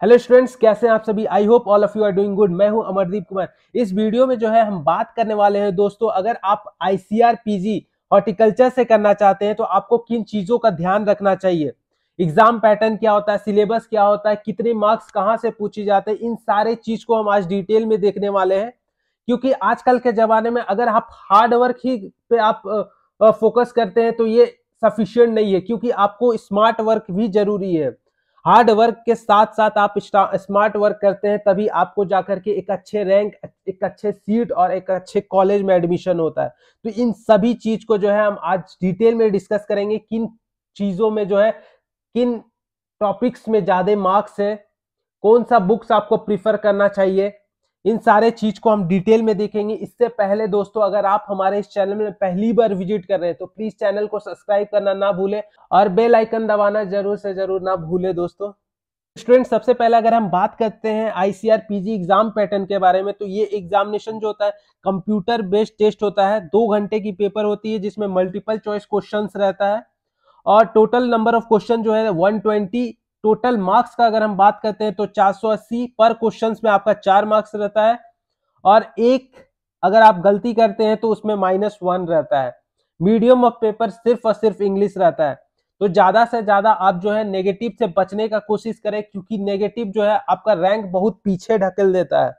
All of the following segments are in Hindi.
हेलो स्टूडेंट्स, कैसे हैं आप सभी। I hope all of you are doing good. मैं हूं अमरदीप कुमार। इस वीडियो में जो है हम बात करने वाले हैं दोस्तों, अगर आप आईसीआर पीजी हॉर्टिकल्चर से करना चाहते हैं तो आपको किन चीजों का ध्यान रखना चाहिए, एग्जाम पैटर्न क्या होता है, सिलेबस क्या होता है, कितने मार्क्स कहां से पूछे जाते हैं, इन सारे चीज को हम आज डिटेल में देखने वाले हैं। क्योंकि आजकल के जमाने में अगर आप हार्ड वर्क ही पे आप फोकस करते हैं तो ये सफिशिएंट नहीं है, क्योंकि आपको स्मार्ट वर्क भी जरूरी है। हार्ड वर्क के साथ साथ आप स्मार्ट वर्क करते हैं तभी आपको जाकर के एक अच्छे रैंक, एक अच्छे सीट और एक अच्छे कॉलेज में एडमिशन होता है। तो इन सभी चीज को जो है हम आज डिटेल में डिस्कस करेंगे, किन चीजों में जो है, किन टॉपिक्स में ज्यादा मार्क्स है, कौन सा बुक्स आपको प्रीफर करना चाहिए, इन सारे चीज को हम डिटेल में देखेंगे। इससे पहले दोस्तों, अगर आप हमारे इस चैनल में पहली बार विजिट कर रहे हैं तो प्लीज चैनल को सब्सक्राइब करना ना भूलें और बेल आइकन दबाना जरूर से जरूर ना भूलें दोस्तों। स्टूडेंट, सबसे पहले अगर हम बात करते हैं आईसीआर पीजी एग्जाम पैटर्न के बारे में, तो ये एग्जामिनेशन जो होता है कंप्यूटर बेस्ड टेस्ट होता है। 2 घंटे की पेपर होती है जिसमें मल्टीपल चॉइस क्वेश्चंस रहता है और टोटल नंबर ऑफ क्वेश्चन जो है 120। टोटल मार्क्स का अगर हम बात करते हैं तो 480 पर क्वेश्चन में आपका 4 मार्क्स रहता है और एक अगर आप गलती करते हैं तो उसमें -1 रहता है। मीडियम ऑफ पेपर सिर्फ और सिर्फ इंग्लिश रहता है। तो ज्यादा से ज्यादा आप जो है नेगेटिव से बचने का कोशिश करें, क्योंकि नेगेटिव जो है आपका रैंक बहुत पीछे ढकेल देता है।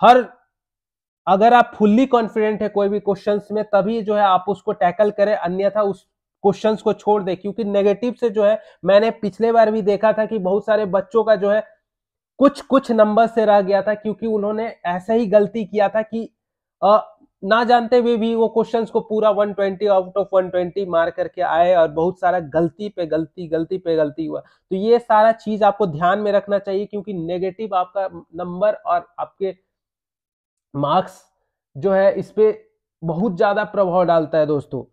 हर अगर आप फुल्ली कॉन्फिडेंट है कोई भी क्वेश्चंस में तभी जो है आप उसको टैकल करें, अन्यथा उस क्वेश्चंस को छोड़ दे। क्योंकि नेगेटिव से जो है, मैंने पिछले बार भी देखा था कि बहुत सारे बच्चों का जो है कुछ कुछ नंबर से रह गया था, क्योंकि उन्होंने ऐसा ही गलती किया था कि ना जानते हुए भी वो क्वेश्चंस को पूरा 120 आउट ऑफ 120 मार करके आए और बहुत सारा गलती पे गलती, गलती पे गलती हुआ। तो ये सारा चीज आपको ध्यान में रखना चाहिए, क्योंकि नेगेटिव आपका नंबर और आपके मार्क्स जो है इस पे बहुत ज्यादा प्रभाव डालता है दोस्तों।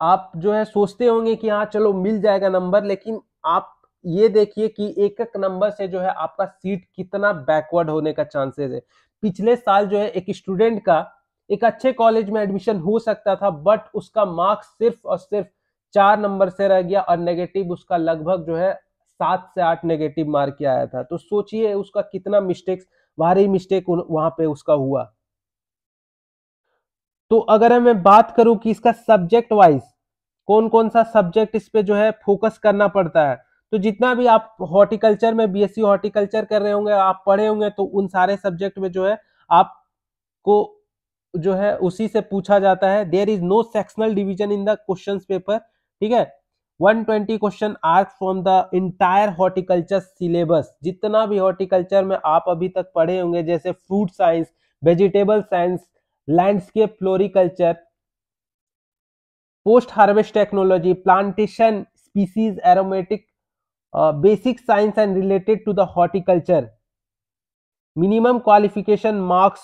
आप जो है सोचते होंगे कि हाँ चलो मिल जाएगा नंबर, लेकिन आप ये देखिए कि एक एक नंबर से जो है आपका सीट कितना बैकवर्ड होने का चांसेस है। पिछले साल जो है एक स्टूडेंट का एक अच्छे कॉलेज में एडमिशन हो सकता था, बट उसका मार्क्स सिर्फ और सिर्फ 4 नंबर से रह गया और नेगेटिव उसका लगभग जो है 7 से 8 नेगेटिव मार्क के आया था। तो सोचिए उसका कितना मिस्टेक्स, भारी मिस्टेक वहां पे उसका हुआ। तो अगर मैं बात करूं कि इसका सब्जेक्ट वाइज कौन कौन सा सब्जेक्ट इस पे जो है फोकस करना पड़ता है, तो जितना भी आप हॉर्टिकल्चर में बीएससी हॉर्टिकल्चर कर रहे होंगे, आप पढ़े होंगे, तो उन सारे सब्जेक्ट में जो है आपको जो है उसी से पूछा जाता है। There is no sectional division in the question paper, ठीक है। 120 question are from the entire horticulture syllabus. जितना भी हॉर्टिकल्चर में आप अभी तक पढ़े होंगे, जैसे fruit science, vegetable science, landscape floriculture, post harvest technology, plantation, species aromatic, basic science and related to the horticulture, minimum qualification marks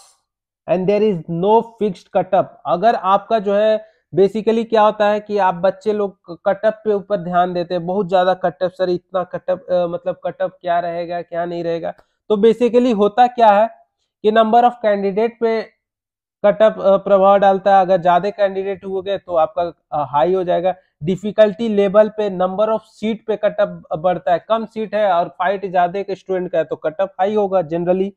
and there is no fixed cutoff. अगर आपका जो है बेसिकली क्या होता है कि आप बच्चे लोग कटअप पे ऊपर ध्यान देते हैं, बहुत ज्यादा कटअप, सर इतना कटअप, मतलब कटअप क्या रहेगा क्या नहीं रहेगा। तो बेसिकली होता क्या है कि नंबर ऑफ कैंडिडेट पे कटअप प्रभाव डालता है। अगर ज्यादा कैंडिडेट हो गए तो आपका हाई हो जाएगा। डिफिकल्टी लेवल पे, नंबर ऑफ सीट पे कटअप बढ़ता है। कम सीट है और फाइट ज्यादा के स्टूडेंट का है तो कटअप हाई होगा जनरली।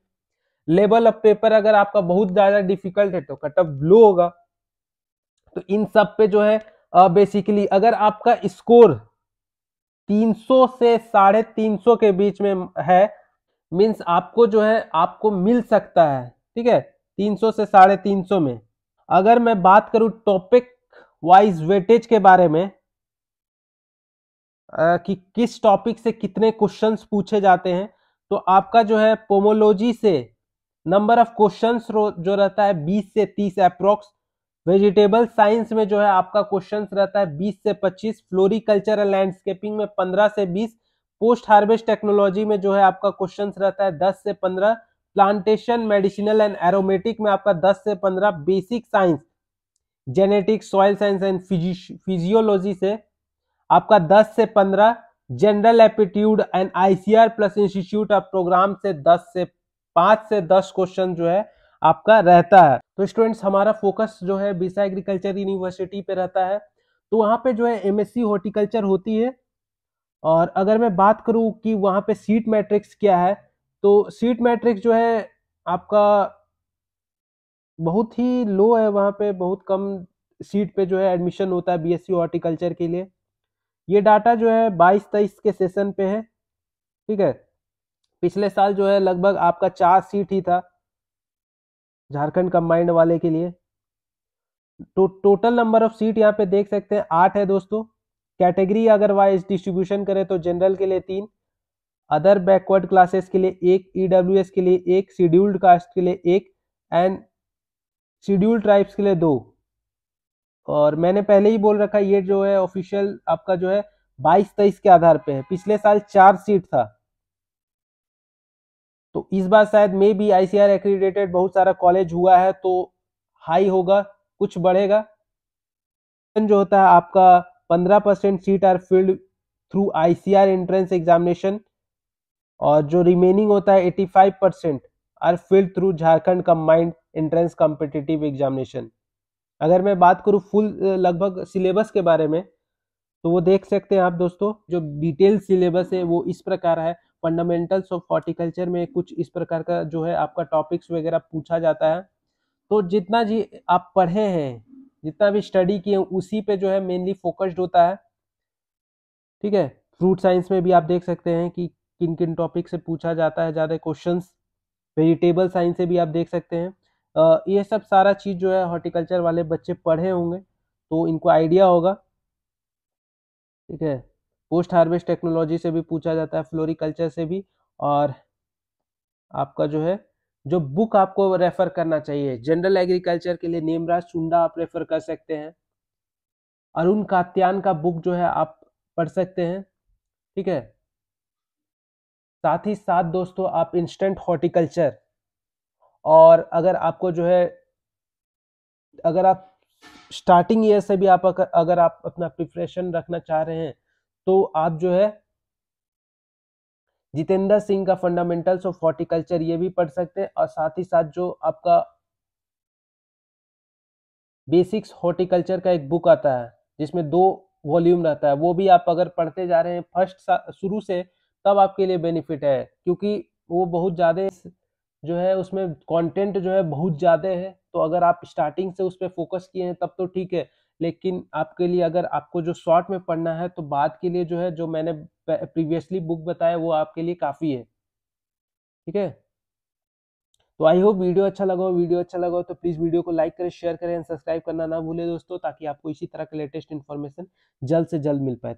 लेवल ऑफ पेपर अगर आपका बहुत ज्यादा डिफिकल्ट है तो कटअप लो होगा। तो इन सब पे जो है बेसिकली अगर आपका स्कोर 300 से 350 के बीच में है, मीन्स आपको जो है आपको मिल सकता है, ठीक है, 300 से 350 में। अगर मैं बात करूं टॉपिक वाइज वेटेज के बारे में, कि किस टॉपिक से कितने क्वेश्चंस पूछे जाते हैं, तो आपका जो है पोमोलॉजी से नंबर ऑफ क्वेश्चंस जो रहता है 20 से 30 अप्रोक्स। वेजिटेबल साइंस में जो है आपका क्वेश्चंस रहता है 20 से 25। फ्लोरिकल्चर एंड लैंडस्केपिंग में 15 से 20। पोस्ट हार्वेस्ट टेक्नोलॉजी में जो है आपका क्वेश्चंस रहता है 10 से 15। प्लांटेशन, मेडिसिनल एंड एरोमेटिक में आपका 10 से 15। Basic science, genetics, soil science and physiology से आपका 10 से 15। General aptitude and ICR plus institute of program से 5 से 10 क्वेश्चन जो है आपका रहता है। तो स्टूडेंट्स, हमारा फोकस जो है बीसा एग्रीकल्चर यूनिवर्सिटी पे रहता है। तो वहां पे जो है एमएससी हॉर्टिकल्चर होती है और अगर मैं बात करूं कि वहां पे सीट मैट्रिक्स क्या है, तो सीट मैट्रिक्स जो है आपका बहुत ही लो है, वहां पे बहुत कम सीट पे जो है एडमिशन होता है बीएससी हॉर्टिकल्चर के लिए। ये डाटा जो है 22-23 के सेशन पे है, ठीक है। पिछले साल जो है लगभग आपका 4 सीट ही था झारखंड कंबाइंड वाले के लिए। तो टोटल नंबर ऑफ सीट यहाँ पे देख सकते हैं 8 है दोस्तों। कैटेगरी अगर वाइज डिस्ट्रीब्यूशन करें तो जनरल के लिए 3, अदर बैकवर्ड क्लासेस के लिए 1, ईडब्ल्यूएस के लिए 1, शेड्यूल्ड कास्ट के लिए 1 एंड शेड्यूल्ड ट्राइब्स के लिए 2। और मैंने पहले ही बोल रखा ये जो है ऑफिशियल आपका जो है 22-23 के आधार पे है। पिछले साल 4 सीट था, तो इस बार शायद मे बी आईसीआर एक्रीडेटेड बहुत सारा कॉलेज हुआ है तो हाई होगा, कुछ बढ़ेगा। जो होता है आपका 15% seat are filled through ICR entrance examination, और जो रिमेनिंग होता है 85% are filled through Jharkhand combined entrance competitive examination. अगर मैं बात करूं फुल लगभग सिलेबस के बारे में, तो वो देख सकते हैं आप दोस्तों। जो डिटेल सिलेबस है वो इस प्रकार है। फंडामेंटल्स ऑफ हॉर्टिकल्चर में कुछ इस प्रकार का जो है आपका टॉपिक्स वगैरह पूछा जाता है। तो जितना जी आप पढ़े हैं, जितना भी स्टडी किए उसी पे जो है मेनली फोकस्ड होता है, ठीक है। फ्रूट साइंस में भी आप देख सकते हैं कि किन किन टॉपिक से पूछा जाता है ज़्यादा क्वेश्चंस। वेजिटेबल साइंस से भी आप देख सकते हैं। ये सब सारा चीज़ जो है हॉर्टिकल्चर वाले बच्चे पढ़े होंगे तो इनको आइडिया होगा, ठीक है। पोस्ट हार्वेस्ट टेक्नोलॉजी से भी पूछा जाता है, फ्लोरिकल्चर से भी। और आपका जो है जो बुक आपको रेफर करना चाहिए जनरल एग्रीकल्चर के लिए, नेमराज चुंडा आप रेफर कर सकते हैं। अरुण कात्यान का बुक जो है आप पढ़ सकते हैं, ठीक है। साथ ही साथ दोस्तों आप इंस्टेंट हॉर्टिकल्चर, और अगर आपको जो है अगर आप स्टार्टिंग ईयर से भी आप अगर आप अपना प्रिपरेशन रखना चाह रहे हैं तो आप जो है जितेंद्र सिंह का फंडामेंटल्स ऑफ हॉर्टिकल्चर ये भी पढ़ सकते हैं। और साथ ही साथ जो आपका बेसिक्स हॉर्टिकल्चर का एक बुक आता है जिसमें 2 वॉल्यूम रहता है, वो भी आप अगर पढ़ते जा रहे हैं फर्स्ट शुरू से, तब आपके लिए बेनिफिट है, क्योंकि वो बहुत ज़्यादा जो है उसमें कंटेंट जो है बहुत ज़्यादा है। तो अगर आप स्टार्टिंग से उस पर फोकस किए हैं तब तो ठीक है, लेकिन आपके लिए अगर आपको जो शॉर्ट में पढ़ना है तो बाद के लिए जो है जो मैंने प्रीवियसली बुक बताया वो आपके लिए काफ़ी है, ठीक है। तो आई होप वीडियो अच्छा लगा हो तो प्लीज़ वीडियो को लाइक करें, शेयर करें एंड सब्सक्राइब करना ना भूलें दोस्तों, ताकि आपको इसी तरह के लेटेस्ट इन्फॉर्मेशन जल्द से जल्द मिल पाए।